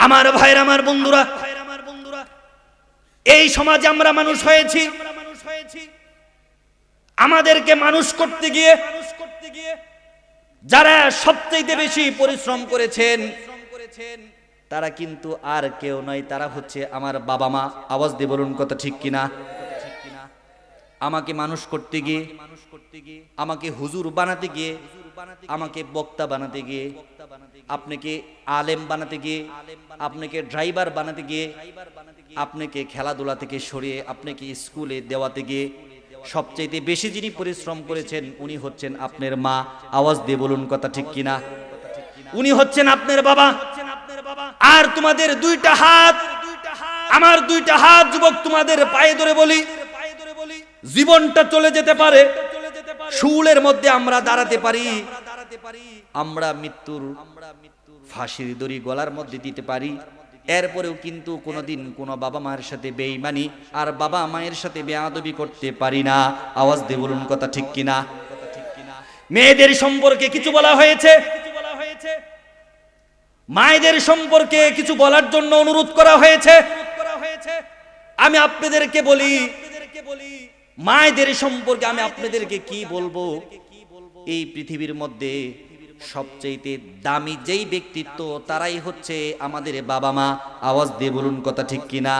আমার ভাইরা, আমার বন্ধুরা, এই সমাজে আমরা মানুষ হয়েছি, আমাদেরকে মানুষ করতে গিয়ে যারা সবচেয়ে বেশি পরিশ্রম করেছেন তারা কিন্তু আর কেউ নয়, তারা হচ্ছে আমার বাবা মা। আওয়াজ দিয়ে বলুন কথা ঠিক কিনা? আমাকে মানুষ করতে গিয়ে, আমাকে হুজুর বানাতে গিয়ে, আমাকে বক্তা বানাতে গিয়ে, আপনাকে আলেম বানাতে গিয়ে, আপনাকে ড্রাইভার বানাতে গিয়ে, আপনাকে খেলাধুলা থেকে সরিয়ে আপনাকে স্কুলে দেওয়াতে গিয়ে সবচেয়ে বেশি যিনি পরিশ্রম করেছেন উনি হচ্ছেন আপনার মা। আওয়াজ দিয়ে বলুন কথা ঠিক কিনা? উনি হচ্ছেন আপনার বাবা। আর তোমাদের দুইটা হাত, আমার দুইটা হাত যুবক, তোমাদের পায়ে ধরে বলি, জীবনটা চলে যেতে পারে, শুলের মধ্যে আমরা দাঁড়াতে পারি, আমরা মৃত্যুর ফাঁসির দড়ি গলার মধ্যে দিতে পারি, এরপরেও কিন্তু কোনোদিন কোনো বাবা মায়ের সাথে বেঈমানি আর বাবা মায়ের সাথে বেয়াদবি করতে পারি না। আওয়াজ দিয়ে বলুন কথা ঠিক কিনা? মেয়েদের সম্পর্কে কিছু বলা হয়েছে, মায়েদের সম্পর্কে কিছু বলার জন্য অনুরোধ করা হয়েছে। আমি আপনাদেরকে বলি, মায়েদের সম্পর্কে আমি আপনাদেরকে কি বলবো? এই পৃথিবীর মধ্যে সবচেয়ে দামি যেই ব্যক্তিত্ব তারাই হচ্ছে আমাদের বাবা মা। আওয়াজ দিয়ে বলুন কথা ঠিক কিনা?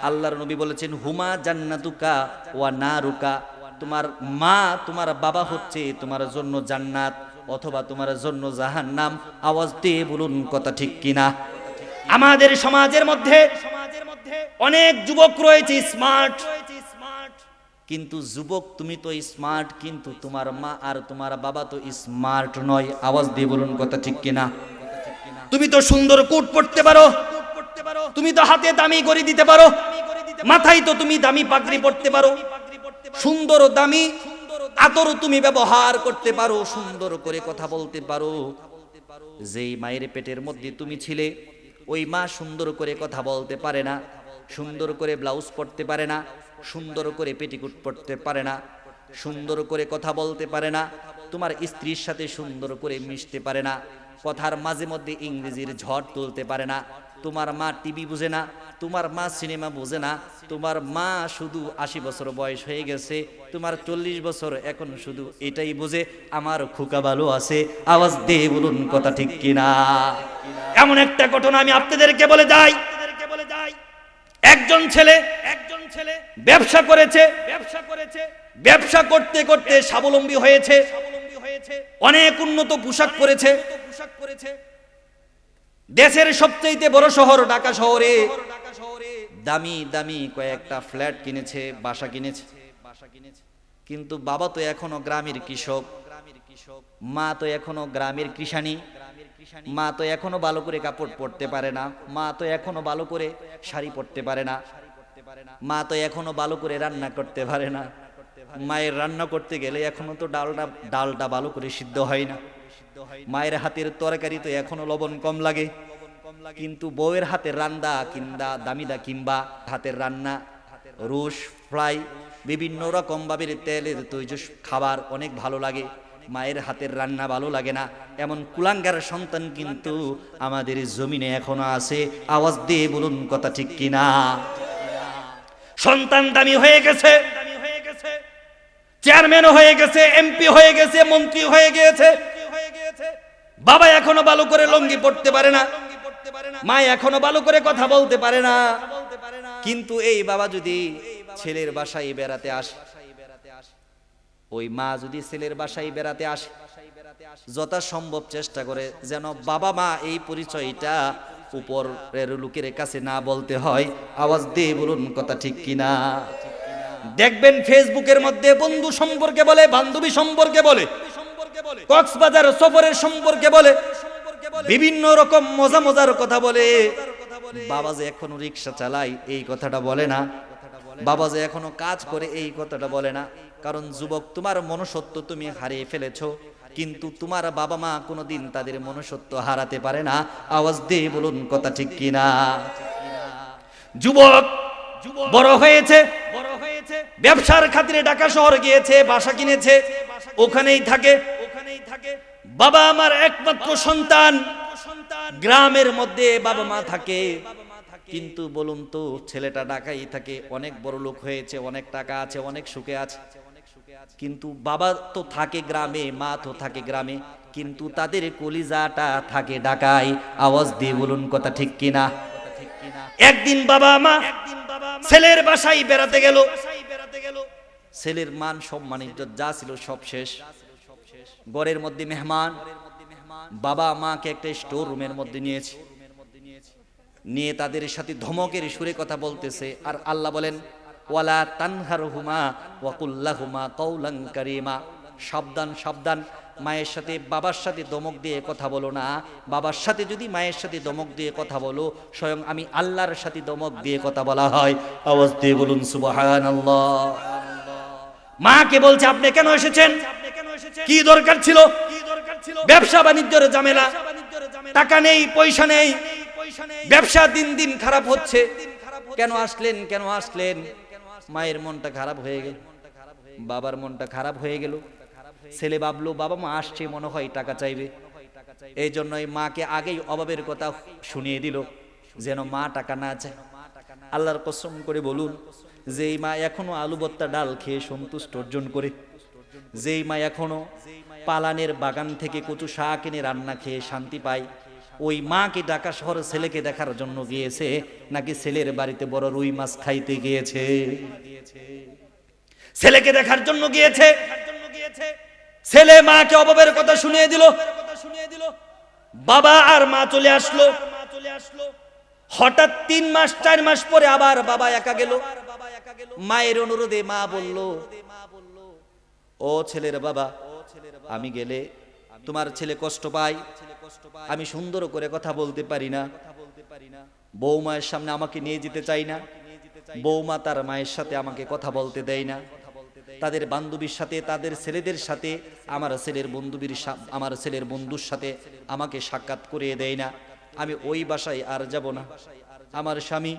আল্লাহর নবী বলেছেন, হুমা জান্নাতুকা ওয়া নারুকা, তোমার মা তোমার বাবা হচ্ছে তোমার জন্য জান্নাত অথবা তোমার জন্য জাহান্নাম। আওয়াজ দিয়ে বলুন কথা ঠিক কিনা? আমাদের সমাজের মধ্যে অনেক যুবক রয়েছে স্মার্ট, কিন্তু যুবক তুমি তো স্মার্ট, কিন্তু তোমার মা আর তোমার বাবা তো স্মার্ট নয়। আওয়াজ দিয়ে বলুন কথা ঠিক কিনা? তুমি তো সুন্দর কোট পরতে পারো, তুমি তো হাতে দামি ঘড়ি দিতে পারো, মাথায় তো তুমি দামি পাগড়ি পরতে পারো, সুন্দর দামি আদর তুমি ব্যবহার করতে পারো, সুন্দর করে কথা বলতে পারো। যেই মায়ের পেটের মধ্যে তুমি ছিলে ওই মা সুন্দর করে কথা বলতে পারে না, সুন্দর করে ব্লাউজ পরতে পারে না, সুন্দর করে পেটিকোট পরতে পারে না, সুন্দর করে কথা বলতে পারে না, তোমার স্ত্রীর সাথে সুন্দর করে মিশতে পারে না, কথার মাঝে মধ্যে ইংরেজির ঝড় তুলতে পারে না। তোমার মা টিভি বুঝে না, তোমার মা সিনেমা বুঝে না, তোমার মা শুধু 80 বছর বয়স হয়ে গেছে, তোমার 40 বছর, এখন শুধু এটাই বুঝে আমার খোকা ভালো আছে। আওয়াজ দিয়ে বলুন কথা ঠিক কিনা? এমন একটা ঘটনা আমি আপনাদেরকে বলে যাই। একজন ছেলে ব্যবসা করেছে, ব্যবসা করতে করতে স্বাবলম্বী হয়েছে, অনেক উন্নত পোশাক পরেছে, দেশের সবচেয়ে বড় শহর ঢাকা শহরে দামি দামি কয়েকটা ফ্ল্যাট কিনেছে, বাসা কিনেছে। কিন্তু বাবা তো এখনো গ্রামের কৃষক, মা তো এখনো গ্রামের কৃষানি, মা তো এখনো ভালো করে কাপড় পরতে পারে না, মা তো এখনো ভালো করে শাড়ি পরতে পারে না, মা তো এখনো ভালো করে রান্না করতে পারে না। মায়ের রান্না করতে গেলে এখনো তো ডালটা ভালো করে সিদ্ধ হয় না, মায়ের হাতের তরকারি তো এখনো লবণ কম লাগে। কিন্তু বউয়ের হাতের রান্না কিংবা দামিদা কিংবা হাতের রান্না, রোশ ফ্রাই, বিভিন্ন রকম ভাবে তেলের তৈজ খাবার অনেক ভালো লাগে, মায়ের হাতের রান্না ভালো লাগে না। এমন কুলাঙ্গার সন্তান কিন্তু আমাদের জমিনে এখনো আছে। আওয়াজ দিয়ে বলুন কথা ঠিক কিনা? সন্তান দামি হয়ে গেছে, চেয়ারম্যান হয়ে গেছে, এমপি হয়ে গেছে, মন্ত্রী হয়ে গিয়েছে, বাবা এখনো ভালো করে লুঙ্গি পরতে পারে না, মা এখনো ভালো করে কথা বলতে পারে না। কিন্তু এই বাবা যদি ছেলের বাসায় বেড়াতে আসে, ওই মা যদি ছেলের বাসায় বেড়াতে আসে, যথাসম্ভব চেষ্টা করে যেন বাবা মা এই পরিচয়টা উপরের লোকের কাছে না বলতে হয়। আওয়াজ দিয়ে বলুন কথা ঠিক কিনা? দেখবেন ফেসবুকের মধ্যে বন্ধু সম্পর্কে বলে, বান্ধবী সম্পর্কে বলে, কক্সবাজার সফরের সম্পর্কে বলে, বিভিন্ন রকম মজার কথা বলে। বাবা যে এখনো রিক্সা চালায় এই কথাটা বলে না, বাবা যে এখনো কাজ করে এই কথাটা বলে না। কারণ যুবক, তোমার মনুষ্যত্ব তুমি হারিয়ে ফেলেছো, কিন্তু তোমার বাবা মা কোনোদিন তাদের মনুষ্যত্ব হারাতে পারে না। আওয়াজ দিয়ে বলুন কথা ঠিক কিনা? যুবক বড় হয়েছে, ব্যবসার খাতিরে ঢাকা শহর গিয়েছে, বাসা কিনেছে, ওখানেই থাকে। বাবা আমার একমাত্র সন্তান, গ্রামের মধ্যে বাবা মা থাকে, কিন্তু বলুন তো ছেলেটা ঢাকায় থাকে, অনেক বড় লোক হয়েছে, অনেক টাকা আছে, অনেক সুখে আছে, কিন্তু বাবা তো থাকে গ্রামে, মা তো থাকে গ্রামে, কিন্তু তাদের কলিজাটা থাকে ঢাকায়। আওয়াজ দিয়ে বলুন কথা ঠিক কিনা? একদিন বাবা মা ছেলের বাসায় বেড়াতে গেল। ছেলের মান সম্মান ইজ্জত যা ছিল সব শেষ। ঘরের মধ্যে মেহমান, বাবা মাকে একটা স্টোর রুমের মধ্যে নিয়েছে, নিয়ে তাদের সাথে ধমকের সুরে কথা বলতেছে। আর আল্লাহ বলেন ওয়ালা তানহারহুমা ওয়া কুল লাহুমা কাওলান কারীমা, সাবধান সাবধান, মায়ের সাথে বাবার সাথে ধমক দিয়ে কথা বলো না। বাবার সাথে যদি মায়ের সাথে ধমক দিয়ে কথা বলো, স্বয়ং আমি আল্লাহর সাথে ধমক দিয়ে কথা বলা হয়। আওয়াজ দিয়ে বলুন সুবহানাল্লাহ। মাকে বলছে আপনি কেন এসেছেন, কি দরকার ছিল? ব্যবসা বাণিজ্যের ঝামেলা, টাকা নেই, পয়সা নেই, ব্যবসা দিন দিন খারাপ হচ্ছে, কেন আসলেন, কেন আসলেন? মায়ের মনটা খারাপ হয়ে গেল, বাবার মনটা খারাপ হয়ে গেল। ছেলে ভাবলো বাবা মা আসছে, মনে হয় টাকা চাইবে, এই জন্যই মাকে আগেই অভাবের কথা শুনিয়ে দিল যেন মা টাকা না চায়। আল্লাহর কসম করে বলুন, যেই মা এখনো আলু ভর্তা ডাল খেয়ে সন্তুষ্ট অর্জন করে, যেই মা এখনো পালানের বাগান থেকে কচু শাক এনে রান্না খেয়ে শান্তি পায়, ওই মা কি ঢাকা শহরে ছেলেকে দেখার জন্য গিয়েছে, নাকি ছেলের বাড়িতে বড় রুই মাছ খাইতে গিয়েছে? ছেলেকে দেখার জন্য গিয়েছে। ছেলে মাকে অভাবের কথা শুনিয়ে দিল, বাবা আর মা চলে আসলো। হঠাৎ 3 মাস 4 মাস পরে আবার বাবা একা গেল। মায়ের অনুরোধে মা বলল, ও ছেলের বাবা, আমি গেলে তোমার ছেলে কষ্ট পায়, আমি সুন্দর করে কথা বলতে পারি না, বৌমায়ের সামনে আমাকে নিয়ে যেতে চাই না, বৌমা তার মায়ের সাথে আমাকে কথা বলতে দেয় না, তাদের বান্ধবীর সাথে, তাদের ছেলেদের সাথে, আমার ছেলের বন্ধুর সাথে আমাকে সাক্ষাৎ করিয়ে দেয় না, আমি ওই বাসায় আর যাব না। আমার স্বামী,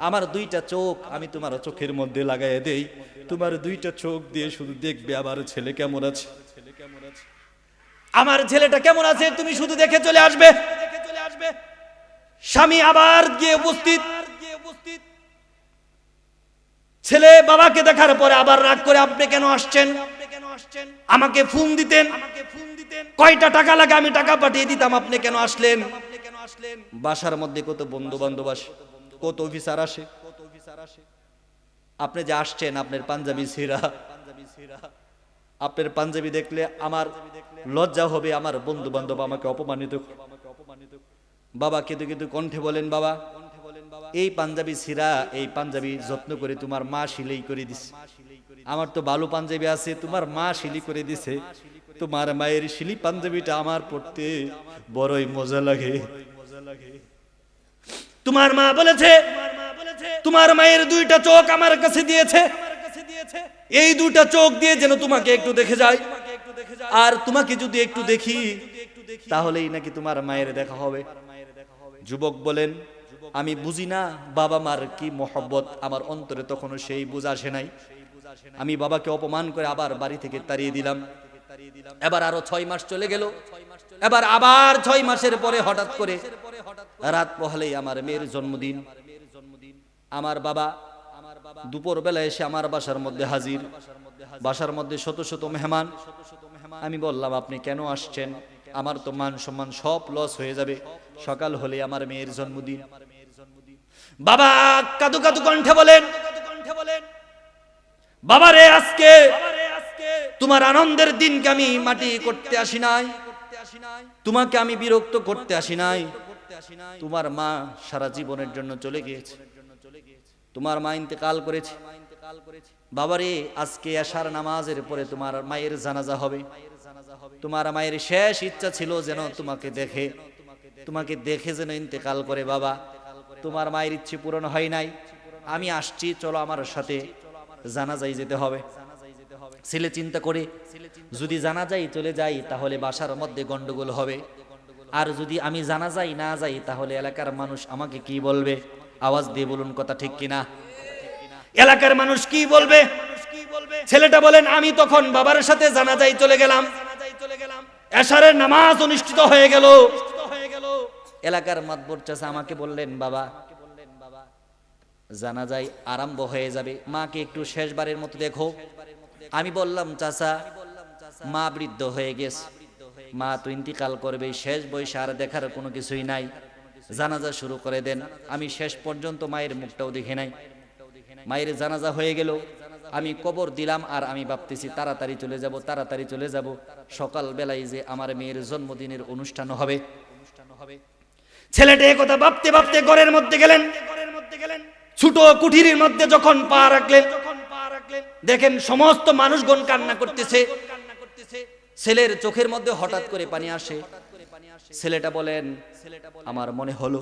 আমার 2টা চোখ আমি তোমার চোখের মধ্যে লাগাইয়া দেই, তোমার 2টা চোখ দিয়ে শুধু দেখবে আমার ছেলে কেমন আছে, আমার ছেলেটা কেমন আছে, তুমি শুধু দেখে চলে আসবে। স্বামী আবার গিয়ে উপস্থিত। ছেলে বাবাকে দেখার পরে আবার রাগ করে, আপনি কেন আসছেন? আমাকে ফোন দিতেন, কয়টা টাকা লাগে আমি টাকা পাঠিয়ে দিতাম, আপনি কেন আসলেন? বাসার মধ্যে কত বন্ধু বান্ধব আসে, কত অফিসার আসে, আপনি যে আসছেন আপনার পাঞ্জাবি ছিঁড়া, আপনার পাঞ্জাবি দেখলে আমার লজ্জা হবে, আমার বন্ধু বান্ধব আমাকে অপমানিত। বাবা কেঁদে কেঁদে কণ্ঠে বলেন, বাবা এই পাঞ্জাবি ছিঁড়া, এই পাঞ্জাবি যত্ন করে তোমার মা সিলাই করে দিছে, আমার তো ভালো পাঞ্জাবি আছে, তোমার মা সিলি করে দিছে, তোমার মায়ের সিলি পাঞ্জাবিটা আমার পড়তে বড়ই মজা লাগে। তোমার মা বলেছে তোমার মায়ের 2টা চোখ আমার কাছে দিয়েছে, এই 2টা চোখ দিয়ে যেন তোমাকে একটু দেখে যায়, আর তোমাকে যদি একটু দেখি তাহলেই নাকি তোমার মায়ের দেখা হবে। যুবক বলেন, আমি বুঝি না বাবা মার কি মহব্বত, আমার অন্তরে তখনও সেই বুঝ আসে নাই। আমি বাবাকে অপমান করে আবার বাড়ি থেকে তাড়িয়ে দিলাম। এবার আরো 6 মাস চলে গেল। এবার আবার 6 মাসের পরে হঠাৎ করে রাত পহলেই আমার মেয়ের জন্মদিন। আমার বাবা দুপুর বেলা এসে আমার বাসার মধ্যে হাজির, বাসার মধ্যে শত শত মেহমান। আমি বললাম, আপনি কেন আসছেন? আমার তো মান সম্মান সব লস হয়ে যাবে, সকাল হলে আমার মেয়ের জন্মদিন। বাবা কাদু কাদু কণ্ঠে বলেন, বাবারে আজকে তোমার আনন্দের দিনকে আমি মাটি করতে আসি নাই, তোমাকে আমি বিরক্ত করতে আসি নাই। তোমার মা সারা জীবনের জন্য চলে গিয়েছে, তোমার মা ইন্তেকাল করেছে। বাবারে আজকে এশার নামাজের পরে তোমার মায়ের জানাজা হবে। তোমার মায়ের শেষ ইচ্ছা ছিল যেন তোমাকে দেখে যেন ইন্তেকাল করে। বাবা তোমার মায়ের ইচ্ছে পূরণ হয় নাই, আমি আসছি, চলো আমার সাথে জানাজায় যেতে হবে। ছেলে চিন্তা করে, যদি জানাজায় চলে যাই তাহলে বাসার মধ্যে গন্ডগোল হবে, আর যদি আমি জানাজায় না যাই তাহলে এলাকার মানুষ আমাকে কি বলবে? আওয়াজ দিয়ে বলুন কথা ঠিক কিনা? এলাকার মানুষ কি বলবে? ছেলেটা বলেন, আমি তখন বাবার সাথে জানাজায় চলে গেলাম, এশারের নামাজ অনুষ্ঠিত হয়ে গেল। এলাকার মাতবর চাচা আমাকে বললেন, বাবা জানাজায় আরম্ভ হয়ে যাবে, মাকে একটু শেষবারের মতো দেখো। আমি বললাম, চাচা মা বৃদ্ধ হয়ে গেছে, মা তো ইন্তিকাল করবে, শেষ বয়সে আর দেখার কোনো কিছুই নাই, জানাজা শুরু করে দেন। আমি শেষ পর্যন্ত মায়ের মুখটাও দেখে নাই। মায়ের জানাজা হয়ে গেল, আমি কবর দিলাম, আর আমি ভাবতেছি তাড়াতাড়ি চলে যাব, তাড়াতাড়ি চলে যাব, সকাল বেলায় যে আমার মেয়ের জন্মদিনের অনুষ্ঠান হবে। ছেলেটা একথা ভাবতে ভাবতে ঘরের মধ্যে গেলেন। ছোট কুঠিরের মধ্যে যখন পা রাখলেন, দেখেন সমস্ত মানুষগণ কান্না করতেছে। ছেলের চোখের মধ্যে হঠাৎ করে পানি আসে। ছেলেটা বলেন, আমার মনে হলো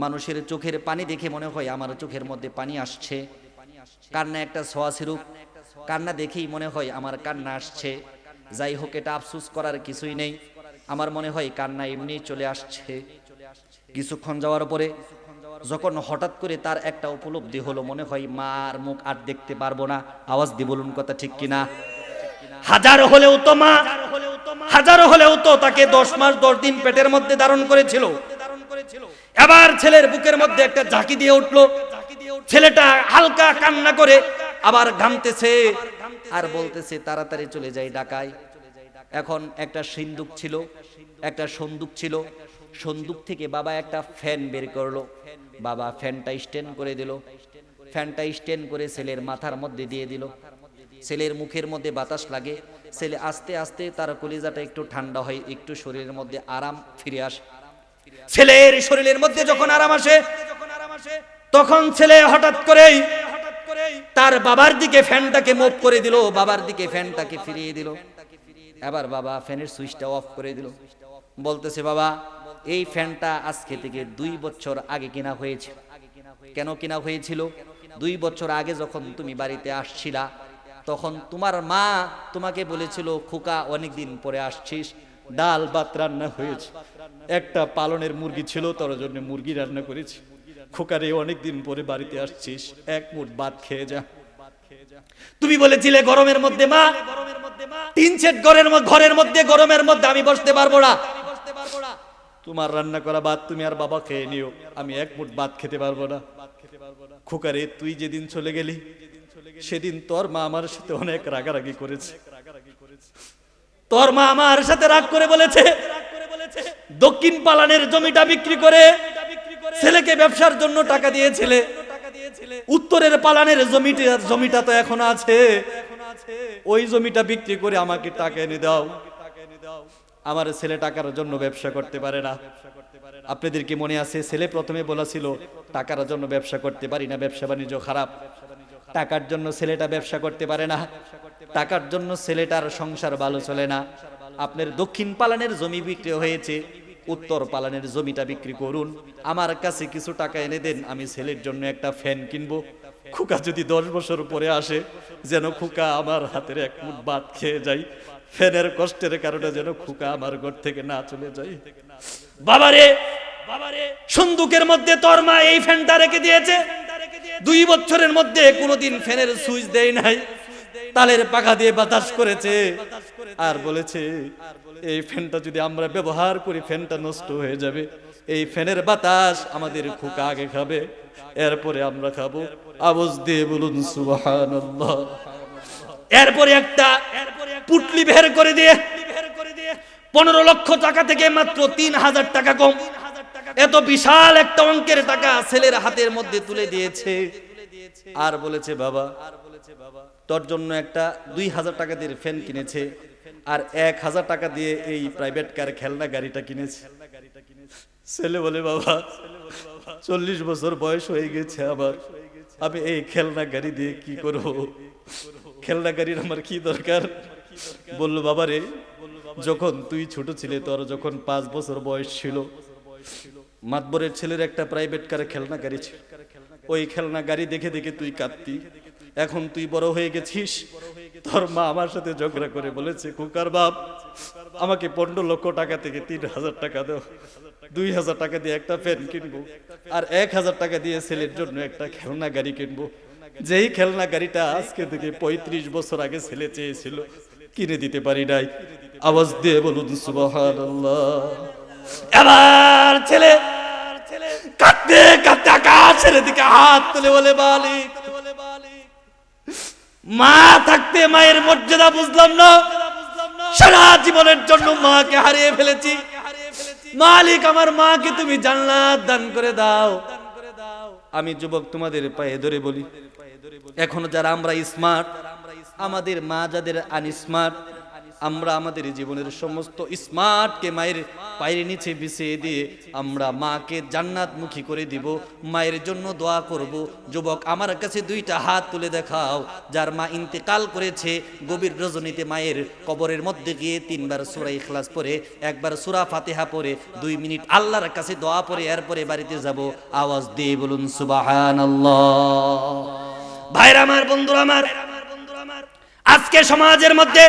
মানুষের চোখের পানি দেখে মনে হয় আমার চোখের মধ্যে পানি আসছে। কান্না একটা ছোঁয়াছুরুক, কান্না দেখেই মনে হয় আমার কান্না আসছে। যাই হোক, এটা আফসোস করার কিছুই নেই, আমার মনে হয় কান্না এমনি চলে আসছে। কিছুক্ষণ যাওয়ার পরে যখন হঠাৎ করে তার একটা উপলব্ধি হলো, মনে হয় মার মুখ আর দেখতে পারবো না। আওয়াজ দিয়ে বলুন কথা ঠিক কিনা? হাজার হলেও তো মা, হাজার হলেও তো তাকে 10 মাস 10 দিন পেটের মধ্যে ধারণ করেছিল। এবার ছেলের বুকের মধ্যে একটা ঝাঁকি দিয়ে উঠলো। ছেলেটা হালকা কান্না করে আবার ঘামতেছে আর বলতেছে, তাড়াতাড়ি চলে যাই ঢাকায়। এখন একটা সিন্দুক ছিল, একটা সন্দুক ছিল। সন্দুক থেকে বাবা একটা ফ্যান বের করলো। বাবা ফ্যানটা স্ট্যান্ড করে দিল। ফ্যানটা স্ট্যান্ড করে ছেলের মাথার মধ্যে দিয়ে দিল। ছেলের মুখের মধ্যে বাতাস লাগে। ছেলে আস্তে আস্তে তার কলিজাটা একটু ঠান্ডা হয়, একটু শরীরের মধ্যে আরাম ফিরে আসে। ছেলের শরীরের মধ্যে যখন আরাম আসে, তখন ছেলে হঠাৎ করেই তার বাবার দিকে ফ্যানটাকে মুভ করে দিল, বাবার দিকে ফ্যানটাকে ফিরিয়ে দিল। এবার বাবা ফ্যানের সুইচটা অফ করে দিল। বলতেছে, বাবা এই ফ্যানটা আজকে থেকে 2 বছর আগে কিনা হয়েছে। কেন কিনা হয়েছিল? 2 বছর আগে যখন তুমি বাড়িতে আসছিলা, তখন তোমার মা তোমাকে বলেছিল, খোকা অনেকদিন পরে আসছিস, ডাল ভাত রান্না হয়েছে, একটা পালনের মুরগি ছিল, তোর জন্য মুরগি রান্না করেছি, খোকারে অনেকদিন পরে বাড়িতে আসছিস, এক মুঠ ভাত খেয়ে যা। তুমি বলেছিলে গরমের মধ্যে মা, টিন সেট ঘরের মধ্যে গরমের মধ্যে আমি বসতে পারবো না, তোমার রান্না করা ভাত তুমি আর বাবা খেয়ে নিও, আমি এক মুঠ ভাত খেতে পারবো না। খোকারে তুই যেদিন চলে গেলি, সেদিন তোর মা আমার সাথে অনেক রাগারাগি করেছে। তোর মা আমার সাথে রাগ করে বলেছে, দক্ষিণ পালানের জমিটা বিক্রি করে ছেলেকে ব্যবসার জন্য টাকা দিয়েছিলে, উত্তরের পালানের জমিটা তো এখন আছে, ওই জমিটা বিক্রি করে আমাকে টাকা এনে দাও। আমার ছেলে টাকার জন্য ব্যবসা করতে পারে না। আপনাদের কি মনে আছে, ছেলে প্রথমে বলেছিল টাকার জন্য ব্যবসা করতে পারি না, ব্যবসা বাণিজ্য খারাপ। টাকার জন্য ছেলেটা ব্যবসা করতে পারে না, টাকার জন্য ছেলেটার সংসার ভালো চলে না। আপনার দক্ষিণ পালানের জমি বিক্রি হয়েছে, উত্তর পালানের জমিটা বিক্রি করুন, আমার কাছে কিছু টাকা এনে দেন, আমি ছেলের জন্য একটা ফ্যান কিনবো। খোকা যদি 10 বছর পরে আসে, যেন খোকা আমার হাতের এক মুঠ ভাত খেয়ে যায়, ফ্যানের কষ্টের কারণে যেন খোকা আমার ঘর থেকে না চলে যায়। বাবারে, সন্দুকের মধ্যে তোর মা এই ফ্যানটা রেখে দিয়েছে, 2 বছরের মধ্যে কোনোদিন ফ্যানের সুইচ দেয় নাই, তালের পাখা দিয়ে বাতাস করেছে, আর বলেছে এই ফ্যানটা যদি আমরা ব্যবহার করি ফ্যানটা নষ্ট হয়ে যাবে, এই ফ্যানের বাতাস আমাদের খোকা আগে খাবে, এরপরে আমরা খাবো। আওয়াজ দিয়ে বলুন সুবহানাল্লাহ। এরপরে একটা পুটলি বের করে দিয়ে 15 লক্ষ টাকা থেকে মাত্র 3000 টাকা কম, এত বিশাল একটা অঙ্কের টাকা ছেলের হাতের মধ্যে তুলে দিয়েছে। আর বলেছে, বাবা তোর জন্য একটা 2000 টাকা দিয়ে ফ্যান কিনেছে, আর 1000 টাকা দিয়ে এই প্রাইভেট কার খেলনা গাড়িটা কিনেছে। ছেলে বলে, বাবা 40 বছর বয়স হয়ে গেছে আমার, আমি এই খেলনা গাড়ি দিয়ে কি করব? খেলনা গাড়ির আমার কি দরকার? বলল, বাবা রে, যখন তুই ছোট ছিলে, তোর যখন 5 বছর বয়স ছিল, মাতবরের ছেলের একটা প্রাইভেট কারে খেলনা গাড়ি ছিল, ওই খেলনা গাড়ি দেখে দেখে তুই কাঁদতি। এখন তুই বড় হয়ে গেছিস, তোর মা আমার সাথে ঝগড়া করে বলেছে, খোকার বাপ আমাকে 15 লক্ষ টাকা থেকে 3000 টাকা দাও, 2000 টাকা দিয়ে একটা ফ্যান কিনবো, আর 1000 টাকা দিয়ে ছেলের জন্য একটা খেলনা গাড়ি কিনবো, যেই খেলনা গাড়িটা আজকে থেকে 35 বছর আগে ছেলে চেয়েছিল, কিনে দিতে পারি নাই। আওয়াজ দিয়ে বলুন সুবহানাল্লাহ। এবার ছেলে কাঁদতে কাঁদতে আকাশের দিকে হাত তুলে বলে, মালিক, মা থাকতে মায়ের মর্যাদা বুঝলাম না, সারা জীবনের জন্য মাকে হারিয়ে ফেলেছি। মালিক, আমার মাকে তুমি জান্নাত দান করে দাও। আমি যুবক তোমাদের পায়ে ধরে বলি, এখনো যারা আমরা স্মার্ট, আমাদের মা যাদের আনস্মার্ট, আমরা আমাদের জীবনের সমস্ত স্মার্টকে মায়ের পায়ের নিচে বিছিয়ে দিয়ে আমরা মাকে জান্নাতমুখী করে দিব, মায়ের জন্য দোয়া করব। যুবক, আমার কাছে দুইটা হাত তুলে দেখাও যার মা ইন্তেকাল করেছে, গভীর রজনীতে মায়ের কবরের মধ্যে গিয়ে 3 বার সূরা ইখলাস পড়ে, 1 বার সূরা ফাতিহা পড়ে, 2 মিনিট আল্লাহর কাছে দোয়া পড়ে এরপরে বাড়িতে যাব। আওয়াজ দিয়ে বলুন সুবহানাল্লাহ। ভাইরা আমার, বন্ধুরা আমার, আজকে সমাজের মধ্যে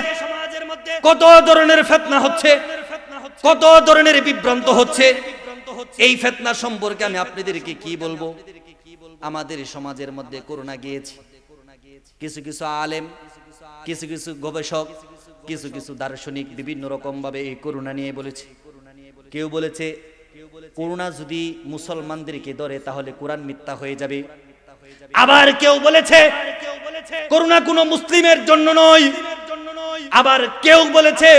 কত ধরনের ফিতনা হচ্ছে, কত ধরনের বিভ্রান্ত হচ্ছে। এই ফিতনা সম্পর্কে আমি আপনাদেরকে কি বলবো? আমাদের সমাজের মধ্যে করোনা গিয়েছে। কিছু কিছু আলেম, কিছু কিছু গবেষক, কিছু কিছু দার্শনিক বিভিন্ন রকম ভাবে এই করোনা নিয়ে বলেছে। কেউ বলেছে করোনা যদি মুসলমানদেরকে ধরে তাহলে কোরআন মিথ্যা হয়ে যাবে। আবার কেউ বলেছে করোনা কোনো মুসলিমের জন্য নয়। আবার কেউ বলেছে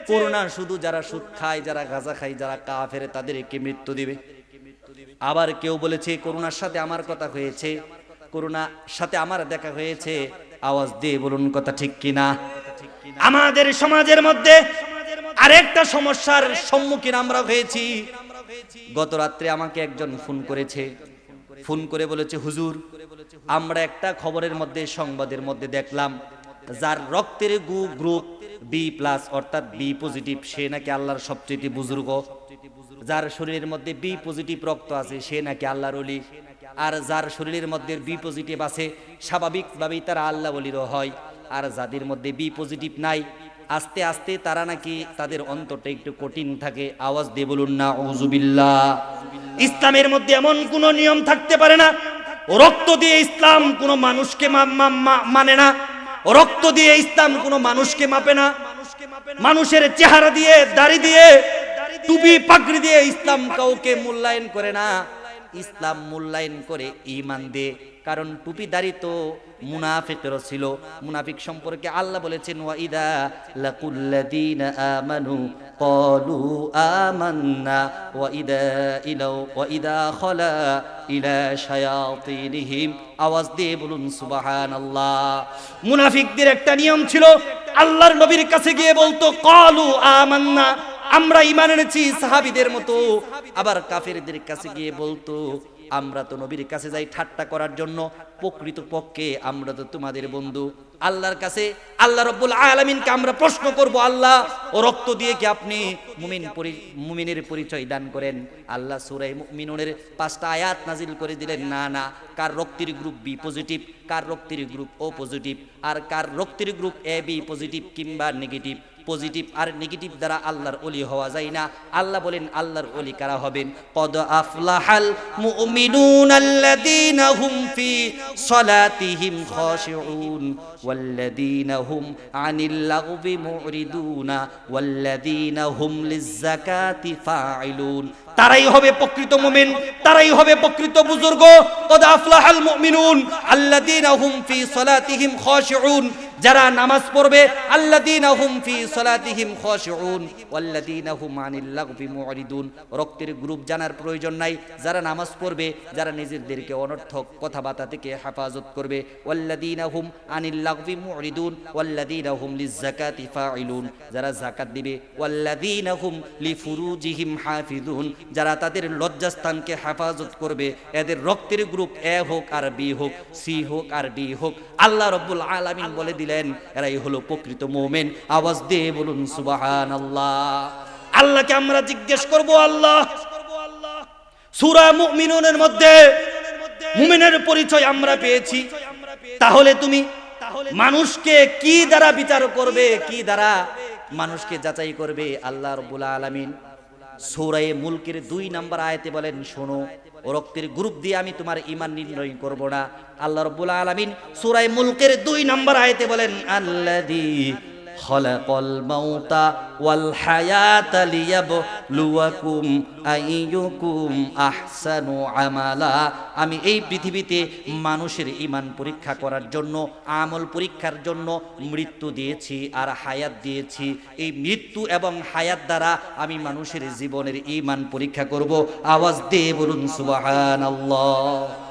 করোনা শুধু যারা সুদ খায়, যারা গাঁজা খায়, যারা কাফের তাদেরকে মৃত্যু দিবে। আবার কেউ বলেছে করোনার সাথে আমার কথা হয়েছে, করোনার সাথে আমার দেখা হয়েছে। আওয়াজ দিয়ে বলুন কথা ঠিক কিনা? আমাদের সমাজের মধ্যে আরেকটা সমস্যার সম্মুখীন আমরা হয়েছি। গত রাত্রে আমাকে একজন ফোন করেছে, ফোন করে বলেছে, হুজুর, আমরা একটা খবরের মধ্যে, সংবাদের মধ্যে দেখলাম যার রক্তের গ্রুপ B+ অর্থাৎ B পজিটিভ, সে নাকি আল্লাহর সবচেয়ে বুজুর্গ। যার শরীরের মধ্যে B পজিটিভ রক্ত আছে সে নাকি আল্লাহর ওলি। আর যার শরীরের মধ্যে B পজিটিভ আছে স্বাভাবিকভাবেই তারা আল্লাহ ওলিরও হয়। আর যাদের মধ্যে B পজিটিভ নাই, আস্তে আস্তে তারা নাকি তাদের অন্তরটা একটু কঠিন থাকে। আওয়াজ দিয়ে বলুন না আউযুবিল্লাহ। ইসলামের মধ্যে এমন কোন নিয়ম থাকতে পারে না। রক্ত দিয়ে ইসলাম কোনো মানুষকে মানে না। রক্ত দিয়ে ইসলাম কোনো মানুষকে মাপে না। মানুষের চেহারা দিয়ে, দাড়ি দিয়ে, টুপি পাগড়ি দিয়ে ইসলাম কাউকে মূল্যায়ন করে না। ইসলাম মূল্যায়ন করে ঈমান দিয়ে। কারণ টুপি দাড়ি তো মুনাফিকেরও ছিল। মুনাফিক সম্পর্কে আল্লাহ বলেছেন, ওয়া ইদা লাকুল্লাযীনা আমানু ক্বালু আমান্না ওয়া ইদা খালা ইলা শায়াতিনহিম। আওয়াজ দিয়ে বলুন সুবহানাল্লাহ। মুনাফিকদের একটা নিয়ম ছিল, আল্লাহর নবীর কাছে গিয়ে বলতো ক্বালু আমান্না, আমরা ঈমান এনেছি সাহাবীদের মতো। আবার কাফেরদের কাছে গিয়ে বলতো আমরা তো নবীর কাছে যাই ঠাট্টা করার জন্য, প্রকৃতপক্ষে আমরা তো তোমাদের বন্ধু। আল্লাহর কাছে আল্লাহ রাব্বুল আলামিনকে আমরা প্রশ্ন করব, আল্লাহ ও রক্ত দিয়ে কি আপনি মুমিনের পরিচয় দান করেন? আল্লাহ সূরা মুমিনুনের 5টা আয়াত নাজিল করে দিলেন, না না, কার রক্তের গ্রুপ B পজিটিভ, কার রক্তের গ্রুপ O পজিটিভ, আর কার রক্তের গ্রুপ AB পজিটিভ কিংবা নেগেটিভ। পজিটিভ আর নেগেটিভ দ্বারা আল্লাহর ওলি হওয়া যায় না। আল্লাহ বলেন আল্লাহর ওলি কারা হবেন? কদ আফলাহাল মুমিনুনা আল্লাযীনা হুম ফি সালাতিহিম খাশিউন ওয়াল্লাযীনা হুম আনিল লাগবি মুরিদুনা ওয়াল্লাযীনা হুম লিয-যাকাতি ফাইলুন। তারাই হবে প্রকৃত মুমিন, তারাই হবে প্রকৃত বুজুর্গ। কদ আফলাহাল মুমিনুন আল্লাযীনা হুম ফি সালাতিহিম খাশিউন, যারা নামাজ পড়বে, আল্লাযীনা হুম ফি সালাতিহিম খাশিউন ওয়াল্লাযীনা হুম আনিল লাগবি মুরিদুন। রক্তের গ্রুপ জানার প্রয়োজন নাই। যারা নামাজ পড়বে, যারা নিজেদেরকে অনর্থক কথাবার্তা থেকে হেফাজত করবে, ওয়াল্লাযীনা হুম আনিল লাগবি মুরিদুন ওয়াল্লাযীনা হুম লিয-যাকাতি ফাইলুন, যারা যাকাত দিবে, ওয়াল্লাযীনা হুম লিফুরুজিহিম হাফিজুন, যারা তাদের লজ্জাস্থানকে হেফাজত করবে। এদের রক্তের গ্রুপ A হোক আর B হোক, C হোক আর D হোক, আল্লাহ রাব্বুল আলামিন বলে দিলেন এরাই হলো প্রকৃত মুমিন। আওয়াজ দিয়ে বলুন সুবহানাল্লাহ। আল্লাহকে আমরা জিজ্ঞেস করব, আল্লাহ সূরা মুমিনুনের মধ্যে মুমিনের পরিচয় আমরা পেয়েছি, তাহলে তুমি মানুষকে কি দ্বারা বিচার করবে, কি দ্বারা মানুষকে যাচাই করবে? আল্লাহ রাব্বুল আলামিন সূরা মুলকের 2 নম্বর আয়াতে বলেন, শোনো, রক্তের গ্রুপ দিয়ে আমি তোমার ঈমান নির্ণয় করব না। আল্লাহ রাব্বুল আলামিন সূরা মুলকের 2 নম্বর আয়াতে বলেন, আল্লাযী খলাকাল মাউতা ওয়াল হায়াতা লিয়াবলুয়াকুম আইয়ুকুম আহসানু আমালা। আমি এই পৃথিবীতে মানুষের ঈমান পরীক্ষা করার জন্য, আমল পরীক্ষার জন্য মৃত্যু দিয়েছি আর হায়াত দিয়েছি। এই মৃত্যু এবং হায়াত দ্বারা আমি মানুষের জীবনের ঈমান পরীক্ষা করব। আওয়াজ দিয়ে বলুন সুবহানাল্লাহ।